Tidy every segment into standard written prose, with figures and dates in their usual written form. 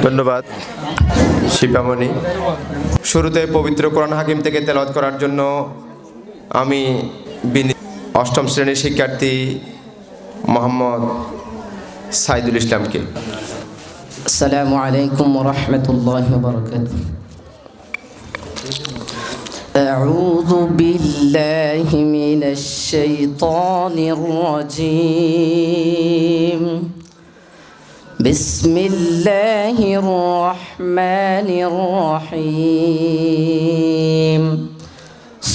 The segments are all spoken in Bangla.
ধন্যবাদ শিপামণি। শুরুতে পবিত্র কোরআন হাকিম থেকে তেলাওয়াত করার জন্য আমি অষ্টম শ্রেণীর শিক্ষার্থী মোহাম্মদ সাইদুল ইসলামকে। আসসালামু আলাইকুম ওয়া রাহমাতুল্লাহি ওয়া বারাকাতুহু। আউযু বিল্লাহি মিনাশ শাইতানির রাজীম। বিসমিল্লাহির রহমানির রহিম।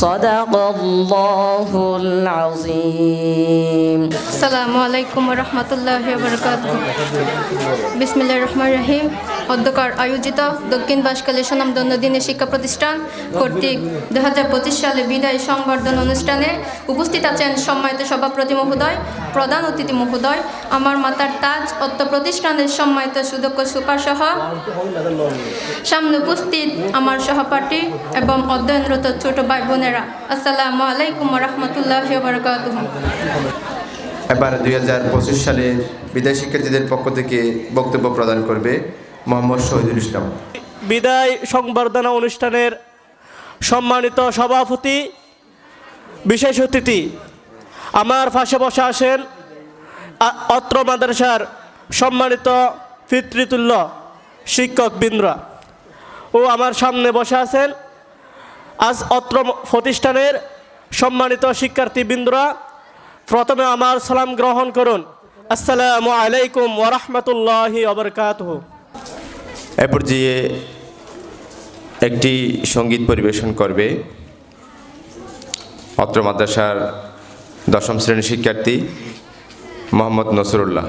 সাদাকাল্লাহুল আযীম। আসসালামু আলাইকুম ওয়া রাহমাতুল্লাহি ওয়া বারাকাতুহু। বিসমিল্লাহির রহমানির রহিম। অধ্যকার আয়োজিত দক্ষিণ বাঁশখালী সুনামধন্য দ্বীনি শিক্ষা প্রতিষ্ঠান কর্তৃক 2025 সালে বিদায় সংবর্ধনা অনুষ্ঠানে উপস্থিত আছেন সম্মানিত সভাপতি মহোদয়, প্রধান অতিথি মহোদয়, আমার মাতার তাজ অত্র প্রতিষ্ঠানের সম্মানিত সুদক্ষ সুপার সহ সামনে উপস্থিত আমার সহপাঠী এবং অধ্যয়নরত ছোট ভাই বোনেরা, আসসালামু আলাইকুম ওয়া রাহমাতুল্লাহি ওয়া বারাকাতুহু। এবার 2025 সালের বিদায় শিক্ষার্থীদের পক্ষ থেকে বক্তব্য প্রদান করবে মোহাম্মদ শহীদুল ইসলাম। বিদায় সংবর্ধনা অনুষ্ঠানের সম্মানিত সভাপতি, বিশেষ অতিথি, আমার পাশে বসে আছেন অত্র মাদ্রাসার সম্মানিত পিতৃতুল্য শিক্ষকবৃন্দরা ও আমার সামনে বসে আছেন আজ অত্র প্রতিষ্ঠানের সম্মানিত শিক্ষার্থীবৃন্দরা। প্রথমে আমার সালাম গ্রহণ করুন। আসসালামু আলাইকুম ওয়া রাহমাতুল্লাহি ওয়া বারাকাতুহু। এ পর্যায়ে একটি সঙ্গীত পরিবেশন করবে অত্র মাদ্রাসার দশম শ্রেণীর শিক্ষার্থী মোহাম্মদ নসরুল্লাহ।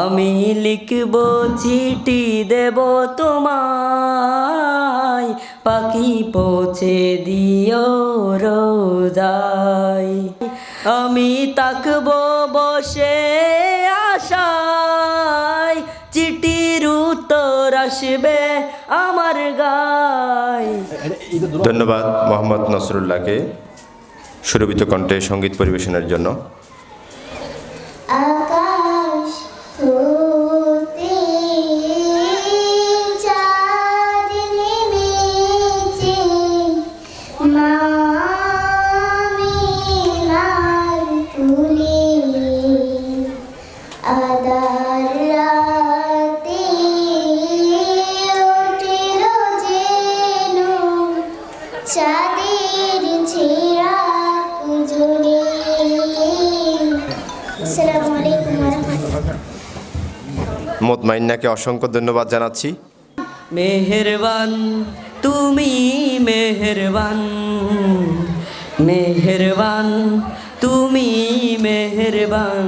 আমি লিখব চিঠি দেব তোমায়, পাখি পৌঁছে দিও রোজায়। আমি তাকব বসে আশায়, চিঠির উত্তর আসবে আমার গায়। ধন্যবাদ মোহাম্মদ নসরুল্লাহকে সুরভিত কণ্ঠে সঙ্গীত পরিবেশনের জন্য। আকাশ হতে চাঁদ নেমেছে, মা আমিনার কোলে, আধার রাতে উঠল যেন চাঁদের চিরাগ জ্বলে। আসসালামু আলাইকুম ওয়া রাহমাতুল্লাহ। মোতমাইন্নাকে অসংখ্য ধন্যবাদ জানাচ্ছি। মেহেরবান তুমি মেহেরবান, মেহেরবান তুমি মেহেরবান।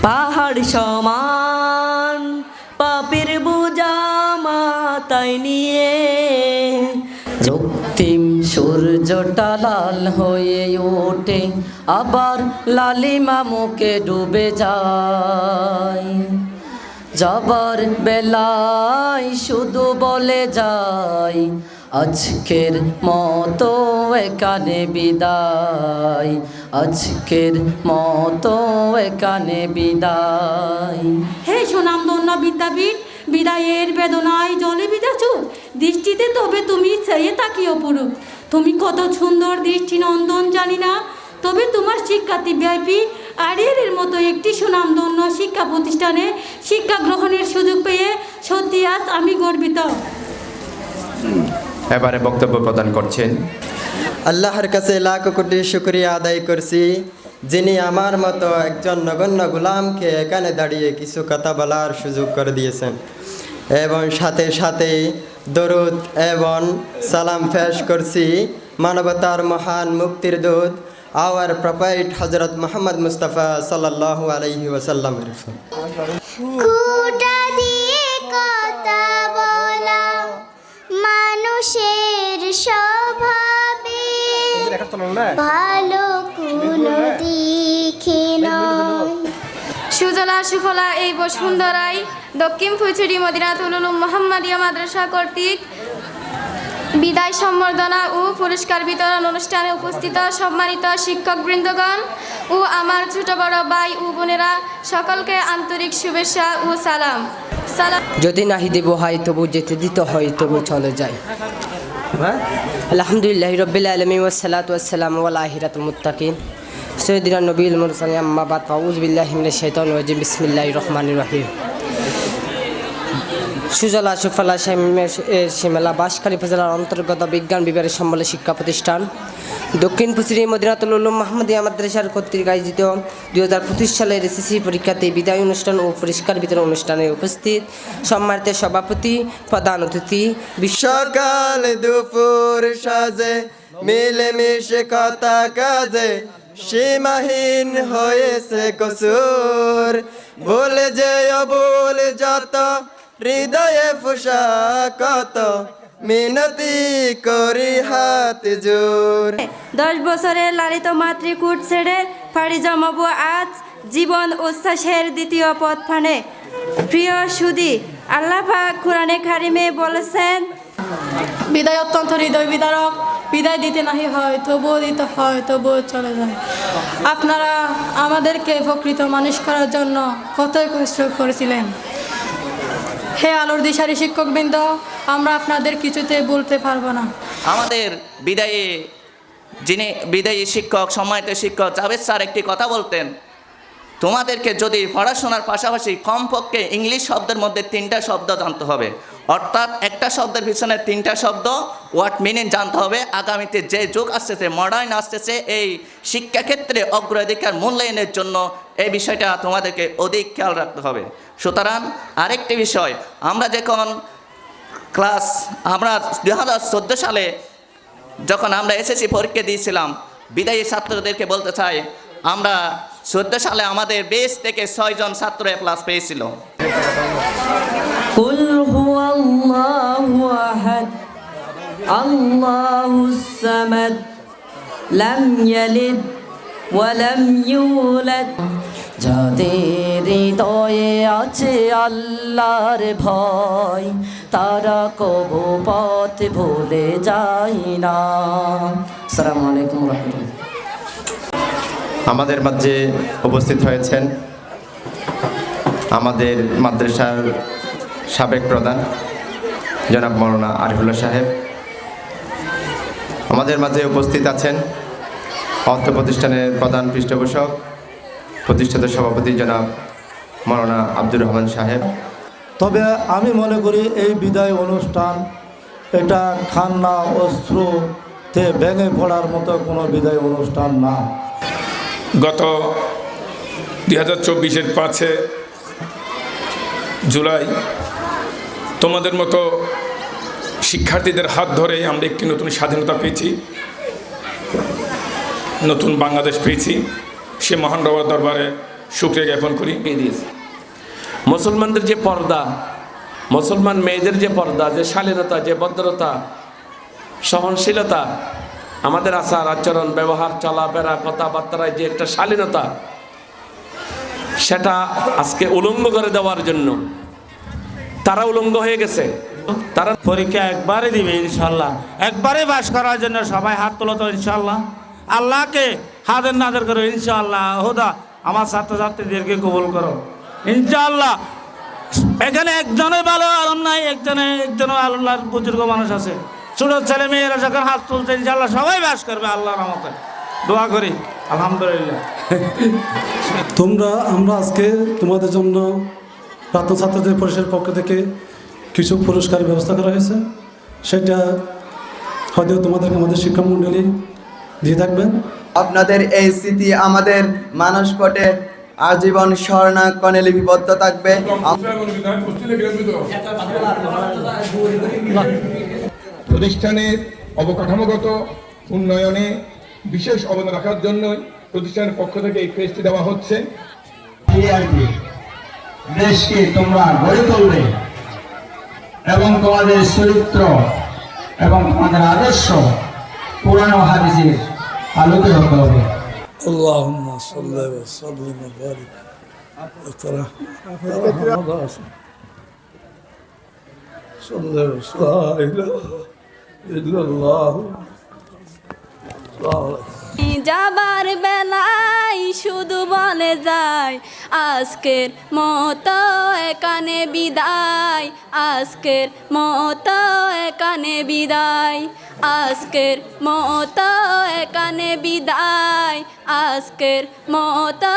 পাহাড় সমান পাপের বোঝা মাথায় নিয়ে, রক্তিম সূর্যটা লাল হয়ে ওঠে, আবার লালিমা মুখে ডুবে যায়। যাবার বেলায় শুধু বলে যায়, আজকের মতো এখানে বিদায়, আজকের মতো এখানে বিদায়। হে সুনামধন্য বিদ্যাপীঠ, বিদায়ের বেদনায় জলে ভিজা চোখ, দৃষ্টিতে তবে তুমি চেয়ে তাকিও পুরুষ। তুমি কত সুন্দর দৃষ্টি নন্দন জানি না, তবে তোমার শিক্ষার্থী ভিআইপি আরিয়ারের মতো একটি সুনামধন্য শিক্ষা প্রতিষ্ঠানে শিক্ষা গ্রহণের সুযোগ পেয়ে সত্যি আজ আমি গর্বিত। এবারে বক্তব্য প্রদান করছেন আল্লাহর কাছে লাখ কোটি শুকরিয়া আদায় করছি, যিনি আমার মতো একজন নগণ্য গোলামকে এখানে দাঁড়িয়ে কিছু কথা বলার সুযোগ করে দিয়েছেন, এবং সাথে সাথে দরুদ এবং সালাম পেশ করছি মানবতার মহান মুক্তির দূত আওয়ার প্রফেট হযরত মুহাম্মদ মুস্তাফা সাল্লাল্লাহু আলাইহি ওয়াসাল্লামের। খুঁটা দিয়ে কথা বলা মানুষের স্বভাবে, ভালো কোনো দিকে নয়। সুজলা সুফলা এই বসুন্ধরায় দক্ষিণ ফুলছড়ি মদিনাতুল উলুম মোহাম্মদিয়া মাদ্রাসা কর্তৃক বিদায় সম্বর্ধনা ও পুরস্কার বিতরণ অনুষ্ঠানে উপস্থিত সম্মানিত শিক্ষকবৃন্দগণ ও আমার ছোট বড় ভাই ও বোনেরা, সকলকে আন্তরিক শুভেচ্ছা ও সালাম। যদি নাহি দেব হয় তবু যেতে দিতে হয় তবু চলে যায়। আলহামদুলিল্লাহ রব্বিল আলামিন ওয়াস সালাতু ওয়াস সালামু আলা আখিরাতুল মুত্তাকিন সাইয়্যিদিনা নবিয়ুল মুরসালিন আম্মা বাদ আউযু বিল্লাহি মিনাশ শাইতানির রাজিম বিসমিল্লাহির রহমানির রহিম। সুজলা সুফলা শিমেলা বাঁশখালী উপজেলার অন্তর্গত বিজ্ঞান বিভাগের সম্বলে শিক্ষা প্রতিষ্ঠান দক্ষিণ পুচিরি মদিনাতুল উলুম মাহমুদিয়া মাদ্রাসার কর্তৃক আয়োজিত 2025 সালের এসএসসি পরীক্ষার্থী বিদায় অনুষ্ঠান ও পুরস্কার বিতরণ অনুষ্ঠানে উপস্থিত সম্মানিত সভাপতি, প্রধান অতিথি, সকাল দুপুর সাজে মিলেমিশে কথা কাজে সীমাহীন হয়েছে কসুর, বলে যে অবুল যত হৃদয়ে ফুসা কত মিনতি করি হাত জোর। 10 বছরের লালিত মাতৃকূট ছেড়ে পাড়ি জমাবো আজ জীবন উচ্ছ্বাসের দ্বিতীয় পথ ফানে। প্রিয় সুধী, আল্লাহ পাক কোরআনে কারিমে বলেছেন, বিদায় অত্যন্ত হৃদয় বিদারক, বিদায় দিতে নাহি হয় তবুও দিতে হয় তবুও চলে যায়। আপনারা আমাদেরকে প্রকৃত মানুষ করার জন্য কতই কষ্ট করেছিলেন। হে আলোর দিশারি শিক্ষকবৃন্দ, আমরা আপনাদের কিছুতে বলতে পারবো না। আমাদের বিদায়ী শিক্ষক, সম্মানিত শিক্ষক জাভেদ স্যার একটি কথা বলতেন, তোমাদেরকে যদি পড়াশোনার পাশাপাশি কমপক্ষে ইংলিশ শব্দের মধ্যে 3টা শব্দ জানতে হবে, অর্থাৎ একটা শব্দের পিছনে 3টা শব্দ ওয়ার্ড মিনিং জানতে হবে। আগামীতে যে যুগ আসতেছে, মডার্ন আসতেছে, এই শিক্ষাক্ষেত্রে অগ্রাধিকার মূল্যায়নের জন্য এই বিষয়টা তোমাদেরকে অধিক খেয়াল রাখতে হবে। সুতরাং আরেকটি বিষয়, আমরা যখন আমরা 2014 সালে যখন আমরা এসএসসি পরীক্ষা দিয়েছিলাম, বিদায়ী ছাত্রদেরকে বলতে চাই, আমরা 14 সালে আমাদের 20 থেকে 6 জন ছাত্র A+ পেয়েছিল। কুল হুয়াল্লাহু আহাদ আল্লাহুস সামাদ লাম ইয়ালিদ ওয়া লাম ইউলাদ। যাদের হৃদয়ে আছে আল্লাহর ভয়, তারা কবু পথ ভুলে যায় না। আসসালামু আলাইকুম ওয়া রাহমাতুল্লাহ। আমাদের মাঝে উপস্থিত হয়েছেন আমাদের মাদ্রাসার সাবেক প্রধান জনাব মৌলানা আরিফুল্লাহ সাহেব। আমাদের মাঝে উপস্থিত আছেন অর্থ প্রতিষ্ঠানের প্রধান পৃষ্ঠপোষক, প্রতিষ্ঠাতা সভাপতি জনাব মৌলানা আব্দুর রহমান সাহেব। তবে আমি মনে করি এই বিদায় অনুষ্ঠান এটা খান্না অস্ত্রতে ভেঙে পড়ার মতো কোনো বিদায় অনুষ্ঠান না। গত 2024-এর 5 জুলাই তোমাদের মতো শিক্ষার্থীদের হাত ধরে আমরা একটি নতুন স্বাধীনতা পেয়েছি, নতুন বাংলাদেশ পেয়েছি। সে মহান রবার দরবারে শুকরিয়া জ্ঞাপন করি। মুসলমানদের যে পর্দা, মুসলমান মেয়েদের যে পর্দা, যে শালীনতা, যে ভদ্রতা, সহনশীলতা, আমাদের আচার আচরণ, ব্যবহার, চলাফেরা, কথাবার্তায় যে একটা শালীনতা, সেটা আজকে উলঙ্গ করে দেওয়ার জন্য তারা উলঙ্গ হয়ে গেছে। তারা পরীক্ষা একবারে দিবে ইনশাল্লাহ, একবারে পাস করার জন্য সবাই হাত তোলো তো ইনশাল্লাহ। আল্লাহকে হাতের নাজর করো ইনশাল্লাহ। হোদা আমার ছাত্রছাত্রীদেরকে কবুল করো ইনশাল্লাহ। এখানে একজনের ভালো আলম নাই, একজনের আল্লাহর বুজুর্গ মানুষ আছে। ছোট ছেলে মেয়েরা যখন হাত তুলছে ইনশাল্লাহ সবাই বাস করবে আল্লাহর রহমতে। দোয়া করি আলহামদুলিল্লাহ। আমরা আজকে তোমাদের জন্য প্রাক্তন ছাত্রদের পরিষদের পক্ষ থেকে কিছু পুরস্কারের ব্যবস্থা করা হয়েছে। সেটা হয়তো তোমাদেরকে আমাদের শিক্ষামণ্ডলী দিয়ে থাকবেন। আপনাদের এই স্মৃতি আমাদের মানসপটে আজীবন স্মরণাঙ্কনে লিপিবদ্ধ থাকবে। প্রতিষ্ঠানের অবকাঠামোগত উন্নয়নে বিশেষ অবদান রাখার জন্য প্রতিষ্ঠানের পক্ষ থেকে এই ক্রেস্টটি দেওয়া হচ্ছে। দেশকে তোমরা গড়ে তুলবে এবং তোমাদের চরিত্র এবং তোমাদের আদর্শ কোরআন ও হাদিসের আলোকে হতে হবে। اللهم صل وسلم وبارك على محمد صلى الله عليه وسلم যাবার বেলায় শুধু বলে যায় আজকের মতো এখানে বিদায়, আজকের মতো এখানে বিদায়, আজকের মতো এখানে বিদায়, আজকের মতো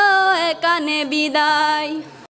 এখানে বিদায়।